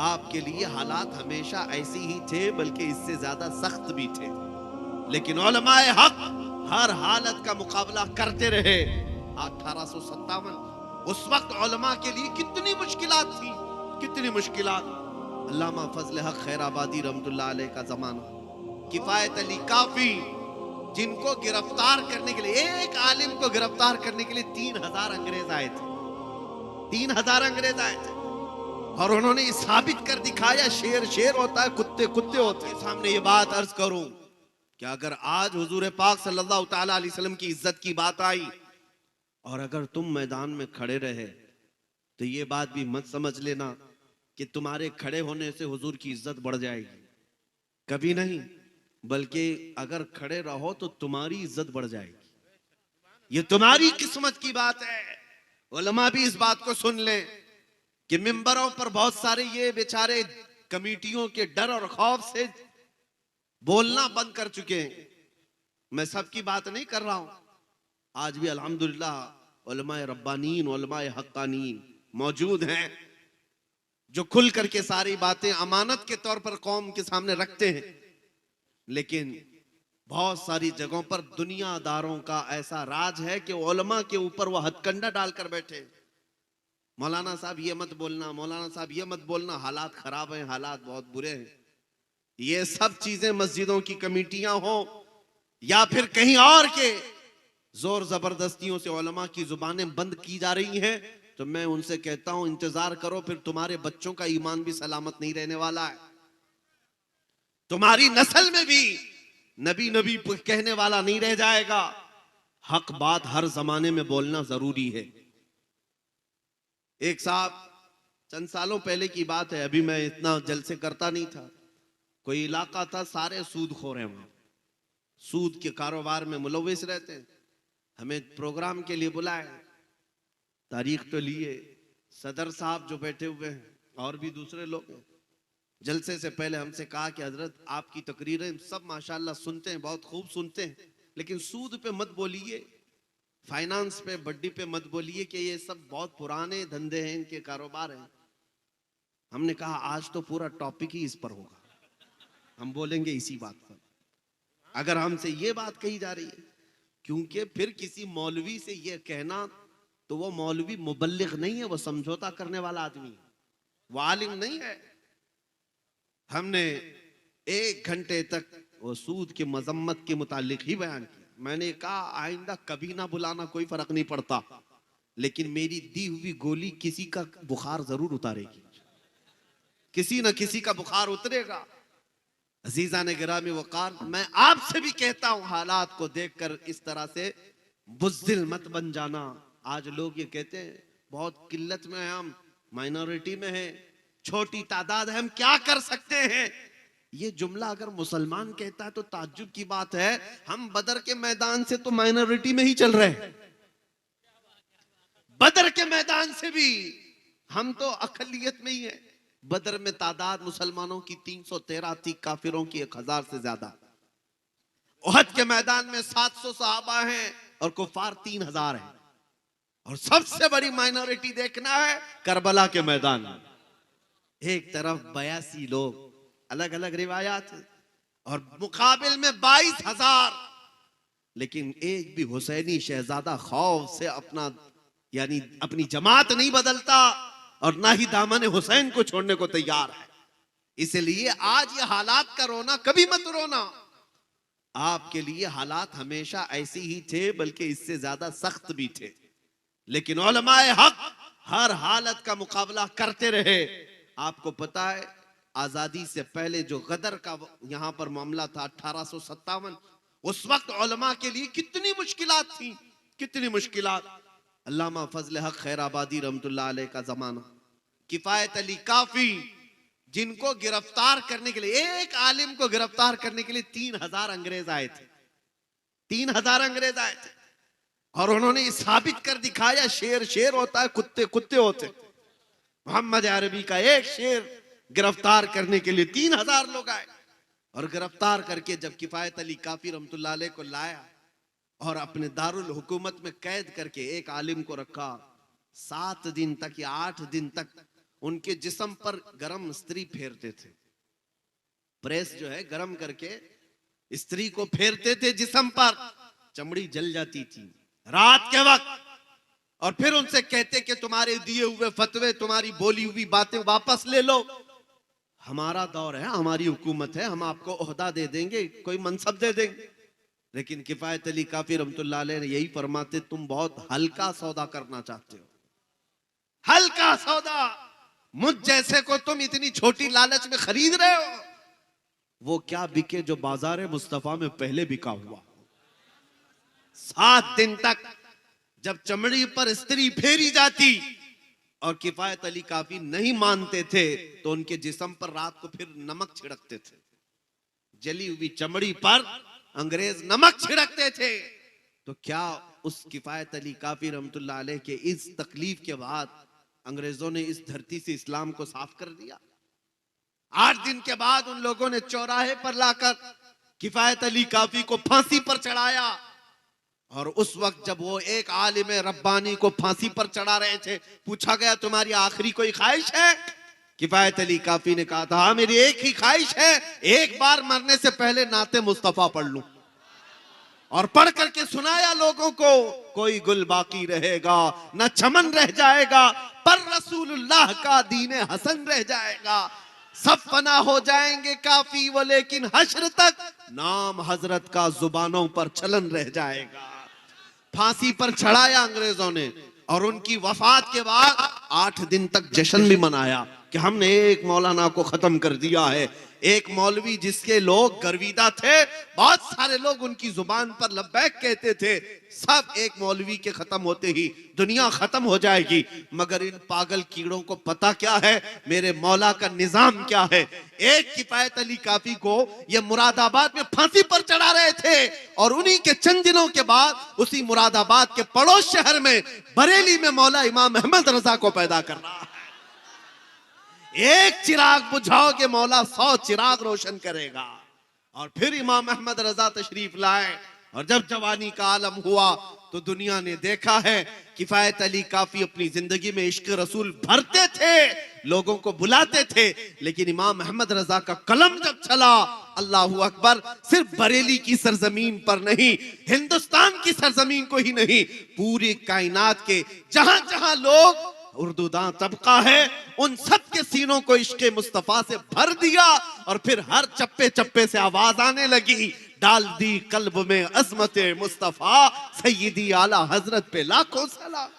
आपके लिए हालात हमेशा ऐसे ही थे, बल्कि इससे ज्यादा सख्त भी थे, लेकिन उलमाए हक हर हालत का मुकाबला करते रहे। 1857 उस वक्त उलमा के लिए कितनी मुश्किलात थी, कितनी मुश्किलात। अल्लामा फजल हक खैराबादी रहमतुल्लाह अलैह का जमाना, किफायत अली काफी, जिनको गिरफ्तार करने के लिए, एक आलिम को गिरफ्तार करने के लिए 3000 अंग्रेज आए थे, 3000 अंग्रेज आए थे। और उन्होंने ये साबित कर दिखाया शेर शेर होता है, कुत्ते कुत्ते होते हैं। सामने ये बात अर्ज करूं कि अगर आज हुजूर पाक सल्लल्लाहु ताला अलैहि वसल्लम की इज्जत की बात आई और अगर तुम मैदान में खड़े रहे तो ये बात भी मत समझ लेना कि तुम्हारे खड़े होने से हुजूर की इज्जत बढ़ जाएगी, कभी नहीं। बल्कि अगर खड़े रहो तो तुम्हारी इज्जत बढ़ जाएगी। ये तुम्हारी किस्मत की बात है। उलमा भी इस बात को सुन लें कि मिंबरों पर बहुत सारे ये बेचारे कमेटियों के डर और खौफ से बोलना बंद कर चुके हैं। मैं सबकी बात नहीं कर रहा हूं, आज भी अल्हम्दुलिल्लाह उलमाए रब्बानीन, उलमाए हक्कानीन मौजूद हैं जो खुल करके सारी बातें अमानत के तौर पर कौम के सामने रखते हैं। लेकिन बहुत सारी जगहों पर दुनियादारों का ऐसा राज है कि उलमा के ऊपर वो हथकंडा डालकर बैठे। मौलाना साहब ये मत बोलना, मौलाना साहब ये मत बोलना, हालात खराब हैं, हालात बहुत बुरे हैं। ये सब चीजें मस्जिदों की कमेटियां हो या फिर कहीं और के जोर जबरदस्तियों से उलमा की जुबानें बंद की जा रही हैं, तो मैं उनसे कहता हूं इंतजार करो, फिर तुम्हारे बच्चों का ईमान भी सलामत नहीं रहने वाला है। तुम्हारी नस्ल में भी नबी नबी कहने वाला नहीं रह जाएगा। हक बात हर जमाने में बोलना जरूरी है। एक साहब, चंद सालों पहले की बात है, अभी मैं इतना जलसे करता नहीं था, कोई इलाका था सारे सूदखोर हैं, वहां सूद के कारोबार में मुलविस रहते हैं। हमें प्रोग्राम के लिए बुलाए, तारीख तो लिए, सदर साहब जो बैठे हुए हैं और भी दूसरे लोग हैं। जलसे से पहले हमसे कहा कि हजरत आपकी तकरीरें सब माशाल्लाह सुनते हैं, बहुत खूब सुनते हैं, लेकिन सूद पे मत बोलिए, फाइनेंस पे, बड्डी पे मत बोलिए कि ये सब बहुत पुराने धंधे हैं, इनके कारोबार हैं। हमने कहा आज तो पूरा टॉपिक ही इस पर होगा, हम बोलेंगे इसी बात पर। अगर हमसे ये बात कही जा रही है, क्योंकि फिर किसी मौलवी से ये कहना, तो वो मौलवी मुबल्लिग नहीं है, वो समझौता करने वाला आदमी है, वो आलिम नहीं है। हमने 1 घंटे तक वो सूद की मजम्मत के मुतालिक ही बयान किया। मैंने कहा आइंदा कभी ना बुलाना, कोई फर्क नहीं पड़ता, लेकिन मेरी दी हुई गोली किसी का बुखार जरूर उतारेगी, किसी ना किसी का बुखार उतरेगा। अजीजा ने गिरामी वकार, मैं आपसे भी कहता हूं हालात को देखकर इस तरह से बुज़दिल मत बन जाना। आज लोग ये कहते हैं बहुत किल्लत में है, हम माइनॉरिटी में हैं, छोटी तादाद है, हम क्या कर सकते हैं। ये जुमला अगर मुसलमान कहता है तो ताज्जुब की बात है, हम बदर के मैदान से तो माइनॉरिटी में ही चल रहे हैं, बदर के मैदान से भी हम तो अकलियत में ही है। बदर में तादाद मुसलमानों की 313 थी, काफिरों की 1000 से ज्यादा। उहद के मैदान में 700 सहाबा हैं और कुफार 3000 हैं। और सबसे बड़ी माइनॉरिटी देखना है करबला के मैदान में, एक तरफ 82 लोग, अलग अलग रिवायात है, और मुकाबिल में 22,000। लेकिन एक भी हुसैनी शहजादा खौफ से अपनी जमात नहीं बदलता और ना ही दामन हुसैन को छोड़ने को तैयार है। इसलिए आज ये हालात का रोना कभी मत रोना। आपके लिए हालात हमेशा ऐसे ही थे, बल्कि इससे ज्यादा सख्त भी थे, लेकिन उलमाए हक हर हालत का मुकाबला करते रहे। आपको पता है आजादी से पहले जो गदर का यहां पर मामला था 1857, उस वक्त उलमा के लिए कितनी मुश्किलात थी, कितनी मुश्किलात। अल्लामा फजल हक खैराबादी रहमतुल्लाह अलैह का जमाना, किफायत अली काफी, जिनको गिरफ्तार करने के लिए, एक आलिम को गिरफ्तार करने के लिए 3000 अंग्रेज आए थे, 3000 अंग्रेज आए थे। और उन्होंने ये साबित कर दिखाया शेर शेर होता है, कुत्ते कुत्ते होते। मोहम्मद अरबी का एक शेर गिरफ्तार करने के लिए 3000 लोग आए। और गिरफ्तार करके जब किफायत अली काफी रहमतुल्लाह अलैह को लाया और अपने दारुल हुकूमत में कैद करके एक आलिम को रखा, 7 दिन तक या 8 दिन तक उनके जिस्म पर गरम इस्त्री फेरते थे। प्रेस जो है गरम करके इस्त्री को फेरते थे जिस्म पर, चमड़ी जल जाती थी रात के वक्त। और फिर उनसे कहते कि तुम्हारे दिए हुए फतवे, तुम्हारी बोली हुई बातें वापस ले लो, हमारा दौर है, हमारी हुकूमत है, हम आपको ओहदा दे देंगे, कोई मनसब दे देंगे। लेकिन किफायत अली काफी रहमतुल्लाह अलैह ने यही फरमाते, तुम बहुत हल्का सौदा करना चाहते हो, हल्का सौदा। मुझ जैसे को तुम इतनी छोटी लालच में खरीद रहे हो। वो क्या बिके जो बाजार मुस्तफा में पहले बिका हुआ। 7 दिन तक जब चमड़ी पर इस्त्री फेरी जाती और किफायत अली काफी नहीं मानते थे तो उनके जिस्म पर रात को फिर नमक छिड़कते थे। जली हुई चमड़ी पर अंग्रेज नमक छिड़कते थे। तो क्या उस किफायत अली काफी रहमतुल्लाह अलैह के इस तकलीफ के बाद अंग्रेजों ने इस धरती से इस्लाम को साफ कर दिया? 8 दिन के बाद उन लोगों ने चौराहे पर लाकर किफायत अली काफी को फांसी पर चढ़ाया। और उस वक्त जब वो एक आलिम रब्बानी को फांसी पर चढ़ा रहे थे, पूछा गया तुम्हारी आखिरी कोई ख्वाहिश है? किफायत अली काफी ने कहा था, हाँ मेरी एक ही ख्वाहिश है, एक बार मरने से पहले नाते मुस्तफा पढ़ लूं। और पढ़ करके सुनाया लोगों को, कोई गुल बाकी रहेगा न चमन रह जाएगा, पर रसूलुल्लाह का दीन हसन रह जाएगा। सब फना हो जाएंगे काफी वो, लेकिन हश्र तक नाम हजरत का जुबानों पर चलन रह जाएगा। फांसी पर चढ़ाया अंग्रेजों ने और उनकी वफात के बाद 8 दिन तक जश्न भी मनाया कि हमने एक मौलाना को खत्म कर दिया है। एक मौलवी जिसके लोग गर्विदा थे, बहुत सारे लोग उनकी जुबान पर लब्बैक कहते थे, सब एक मौलवी के खत्म होते ही दुनिया खत्म हो जाएगी। मगर इन पागल कीड़ों को पता क्या है मेरे मौला का निजाम क्या है। एक किफायत अली काफी को ये मुरादाबाद में फांसी पर चढ़ा रहे थे और उन्हीं के चंद दिनों के बाद उसी मुरादाबाद के पड़ोस शहर में बरेली में मौला इमाम अहमद रजा को पैदा कर रहा है। एक चिराग बुझाओगे मौला 100 चिराग रोशन करेगा। और फिर इमाम अहमद रजा तशरीफ लाए और जब जवानी का आलम हुआ तो दुनिया ने देखा है किफायत अली काफी अपनी जिंदगी में इश्क रसूल भरते थे, लोगों को बुलाते थे, लेकिन इमाम अहमद रजा का कलम जब चला, अल्लाहू अकबर, सिर्फ बरेली की सरजमीन पर नहीं, हिंदुस्तान की सरजमीन को ही नहीं, पूरी कायनात के जहां जहां लोग उर्दूदां तबका है उन सब के सीनों को इश्क़ मुस्तफा से भर दिया। और फिर हर चप्पे चप्पे से आवाज आने लगी, डाल दी कल्ब में अजमत मुस्तफा, सैयदी आला हजरत पे लाखों सलाम।